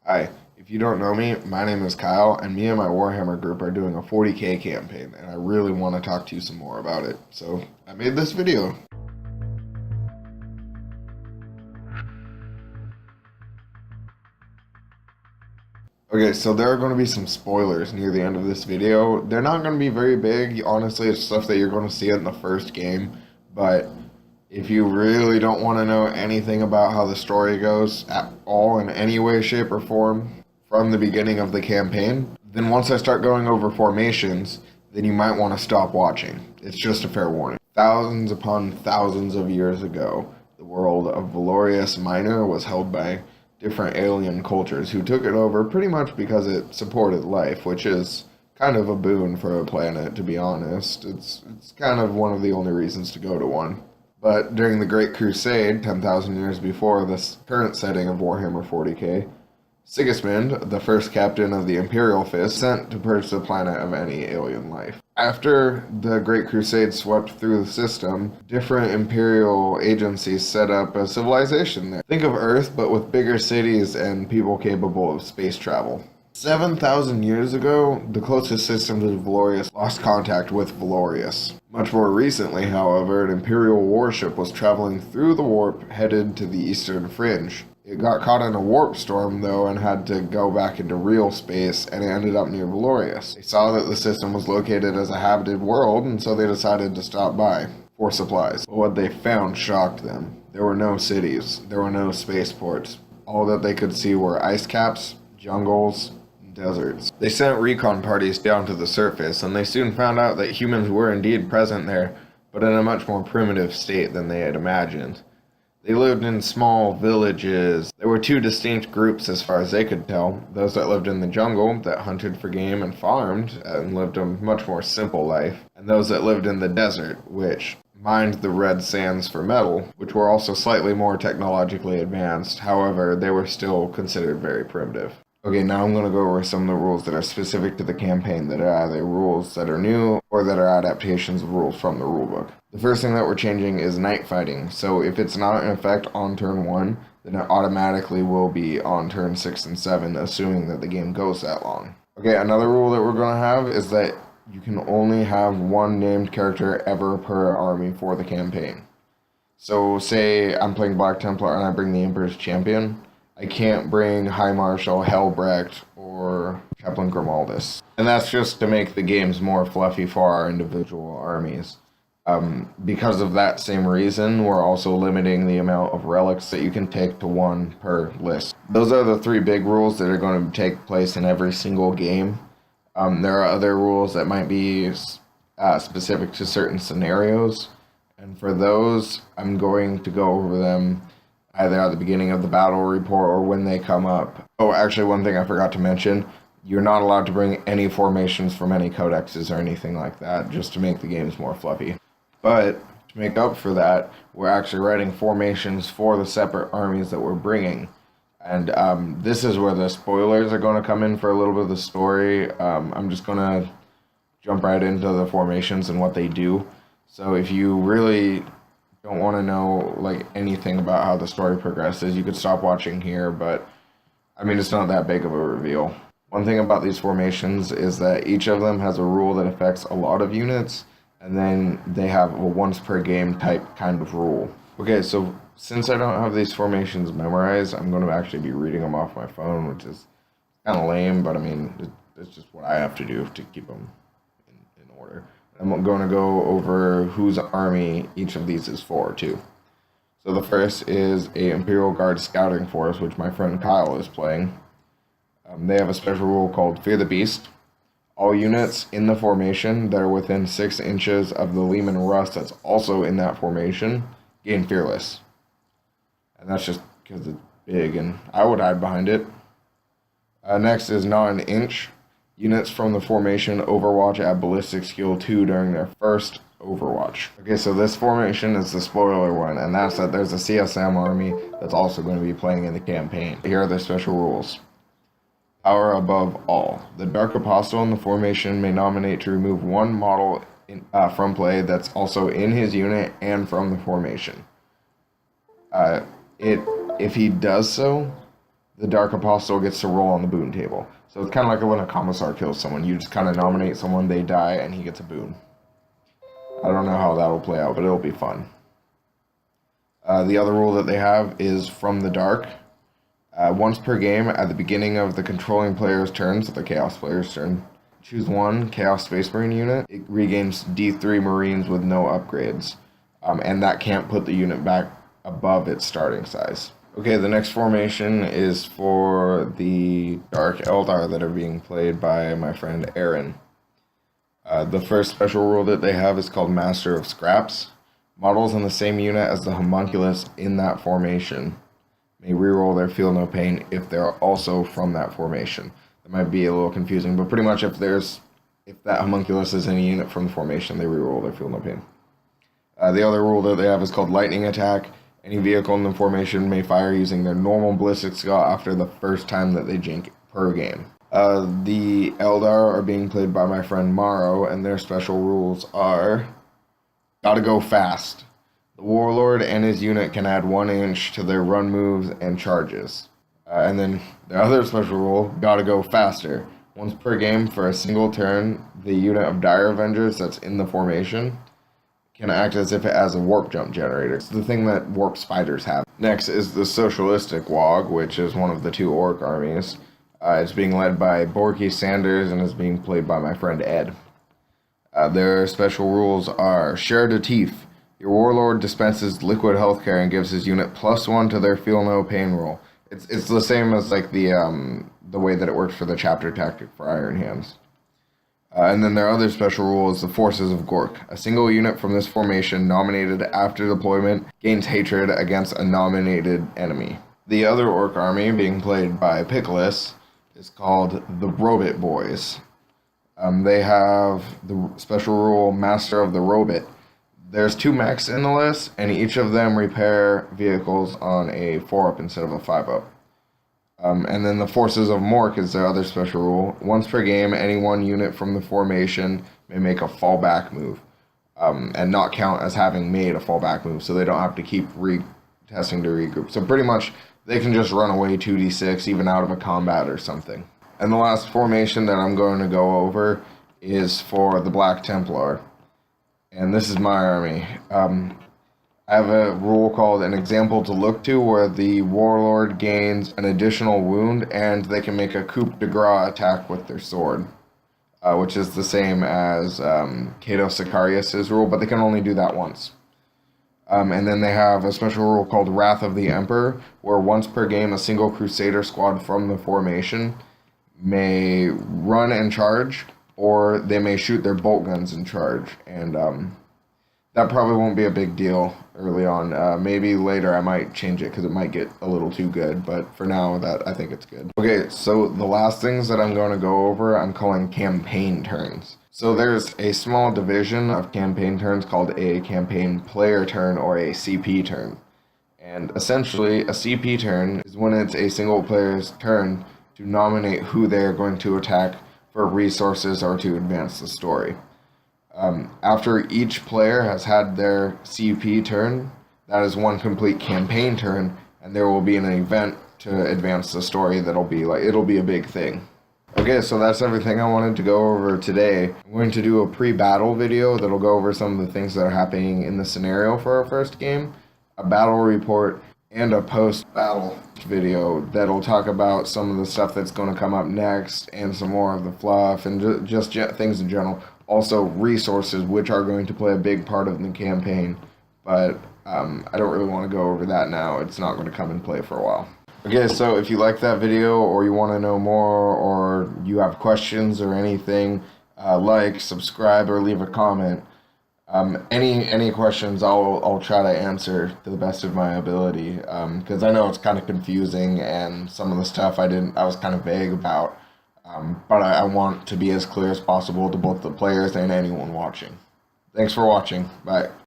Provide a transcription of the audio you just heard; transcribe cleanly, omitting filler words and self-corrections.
Hi, if you don't know me, my name is Kyle, and me and my Warhammer group are doing a 40k campaign, and I really want to talk to you some more about it. So, I made this video. Okay, so there are going to be some spoilers near the end of this video. They're not going to be very big. Honestly, it's stuff that you're going to see in the first game, but if you really don't want to know anything about how the story goes at all in any way, shape, or form from the beginning of the campaign, then once I start going over formations, then you might want to stop watching. It's just a fair warning. Thousands upon thousands of years ago, the world of Velorious Minor was held by different alien cultures who took it over pretty much because it supported life, which is kind of a boon for a planet, to be honest. It's kind of one of the only reasons to go to one. But during the Great Crusade, 10,000 years before this current setting of Warhammer 40k, Sigismund, the first captain of the Imperial Fist, sent to purge the planet of any alien life. After the Great Crusade swept through the system, different Imperial agencies set up a civilization there. Think of Earth, but with bigger cities and people capable of space travel. 7,000 years ago, the closest system to Velorious lost contact with Velorious. Much more recently, however, an Imperial warship was traveling through the warp headed to the eastern fringe. It got caught in a warp storm, though, and had to go back into real space, and it ended up near Velorious. They saw that the system was located as a habited world, and so they decided to stop by for supplies. But what they found shocked them. There were no cities. There were no spaceports. All that they could see were ice caps, jungles, deserts. They sent recon parties down to the surface, and they soon found out that humans were indeed present there, but in a much more primitive state than they had imagined. They lived in small villages. There were two distinct groups as far as they could tell. Those that lived in the jungle, that hunted for game and farmed, and lived a much more simple life. And those that lived in the desert, which mined the red sands for metal, which were also slightly more technologically advanced. However, they were still considered very primitive. Okay, now I'm going to go over some of the rules that are specific to the campaign, that are either rules that are new or that are adaptations of rules from the rulebook. The first thing that we're changing is night fighting. So if it's not in effect on turn 1, then it automatically will be on turn 6 and 7, assuming that the game goes that long. Okay, another rule that we're going to have is that you can only have one named character ever per army for the campaign. So say I'm playing Black Templar and I bring the Emperor's Champion. I can't bring High Marshal Helbrecht or Chaplain Grimaldus. And that's just to make the games more fluffy for our individual armies. Because of that same reason, we're also limiting the amount of relics that you can take to one per list. Those are the three big rules that are going to take place in every single game. There are other rules that might be specific to certain scenarios. And for those, I'm going to go over them either at the beginning of the battle report or when they come up. Oh, actually, one thing I forgot to mention, you're not allowed to bring any formations from any codexes or anything like that, just to make the games more fluffy. But to make up for that, we're actually writing formations for the separate armies that we're bringing. And this is where the spoilers are going to come in for a little bit of the story. I'm just going to jump right into the formations and what they do. So if you really don't want to know like anything about how the story progresses, you could stop watching here, but I mean, it's not that big of a reveal. One thing about these formations is that each of them has a rule that affects a lot of units, and then they have a once per game type kind of rule. Okay, so since I don't have these formations memorized, I'm going to actually be reading them off my phone, which is kind of lame, but I mean, it's just what I have to do to keep them in order. I'm going to go over whose army each of these is for, too. So the first is a Imperial Guard Scouting Force, which my friend Kyle is playing. They have a special rule called Fear the Beast. All units in the formation that are within 6 inches of the Lehman Rust that's also in that formation gain Fearless. And that's just because it's big, and I would hide behind it. Next is Not an Inch. Units from the formation Overwatch add Ballistic Skill 2 during their first Overwatch. Okay, so this formation is the spoiler one, and that's that there's a CSM army that's also going to be playing in the campaign. Here are the special rules. Power above all. The Dark Apostle in the formation may nominate to remove one model from play that's also in his unit and from the formation. If he does so, the Dark Apostle gets to roll on the boon table. So it's kind of like when a Commissar kills someone. You just kind of nominate someone, they die, and he gets a boon. I don't know how that'll play out, but it'll be fun. The other rule that they have is from the dark. Once per game, at the beginning of the controlling player's turn, so the Chaos player's turn, choose one Chaos Space Marine unit. It regains D3 Marines with no upgrades. And that can't put the unit back above its starting size. Okay, the next formation is for the Dark Eldar that are being played by my friend Aaron. The first special rule that they have is called Master of Scraps. Models in the same unit as the homunculus in that formation may reroll their Feel No Pain if they're also from that formation. That might be a little confusing, but pretty much if that homunculus is in a unit from the formation, they reroll their Feel No Pain. The other rule that they have is called Lightning Attack. Any vehicle in the formation may fire using their normal ballistic skill after the first time that they jink per game. The Eldar are being played by my friend Maro, and their special rules are: gotta go fast. The Warlord and his unit can add 1 inch to their run moves and charges. And then the other special rule, gotta go faster. Once per game for a single turn, the unit of Dire Avengers that's in the formation can act as if it has a warp jump generator. It's the thing that warp spiders have. Next is the Socialistic WOG, which is one of the 2 orc armies. It's being led by Borky Sanders and is being played by my friend Ed. Their special rules are: Share de Teeth. Your Warlord dispenses liquid healthcare and gives his unit +1 to their Feel No Pain roll. It's the same as like the way that it works for the chapter tactic for Iron Hands. And then their other special rule is the Forces of Gork. A single unit from this formation nominated after deployment gains hatred against a nominated enemy. The other orc army being played by Pickles is called the Robot Boys. They have the special rule Master of the Robot. There's 2 mechs in the list, and each of them repair vehicles on a 4-up instead of a 5-up. And then the Forces of Mork is their other special rule. Once per game, any one unit from the formation may make a fallback move, and not count as having made a fallback move, so they don't have to keep testing to regroup. So pretty much, they can just run away 2d6, even out of a combat or something. And the last formation that I'm going to go over is for the Black Templar. And this is my army. I have a rule called An Example to Look To, where the Warlord gains an additional wound, and they can make a coup de grace attack with their sword, which is the same as Cato Sicarius' rule, but they can only do that once. And then they have a special rule called Wrath of the Emperor, where once per game, a single Crusader squad from the formation may run and charge, or they may shoot their bolt guns and charge, and that probably won't be a big deal early on. Maybe later I might change it because it might get a little too good, but for now, I think it's good. Okay, so the last things that I'm going to go over, I'm calling campaign turns. So there's a small division of campaign turns called a campaign player turn, or a CP turn. And essentially, a CP turn is when it's a single player's turn to nominate who they're going to attack for resources or to advance the story. After each player has had their CP turn, that is one complete campaign turn, and there will be an event to advance the story that'll be it'll be a big thing. Okay, so that's everything I wanted to go over today. I'm going to do a pre-battle video that'll go over some of the things that are happening in the scenario for our first game, a battle report, and a post-battle video that'll talk about some of the stuff that's going to come up next, and some more of the fluff, and just things in general. Also, resources, which are going to play a big part of the campaign, but I don't really want to go over that now. It's not going to come and play for a while. Okay, so if you like that video, or you want to know more, or you have questions or anything, like, subscribe, or leave a comment. Any questions I'll try to answer to the best of my ability, because I know it's kind of confusing, and some of the stuff I was kind of vague about, but I want to be as clear as possible to both the players and anyone watching. Thanks for watching. Bye.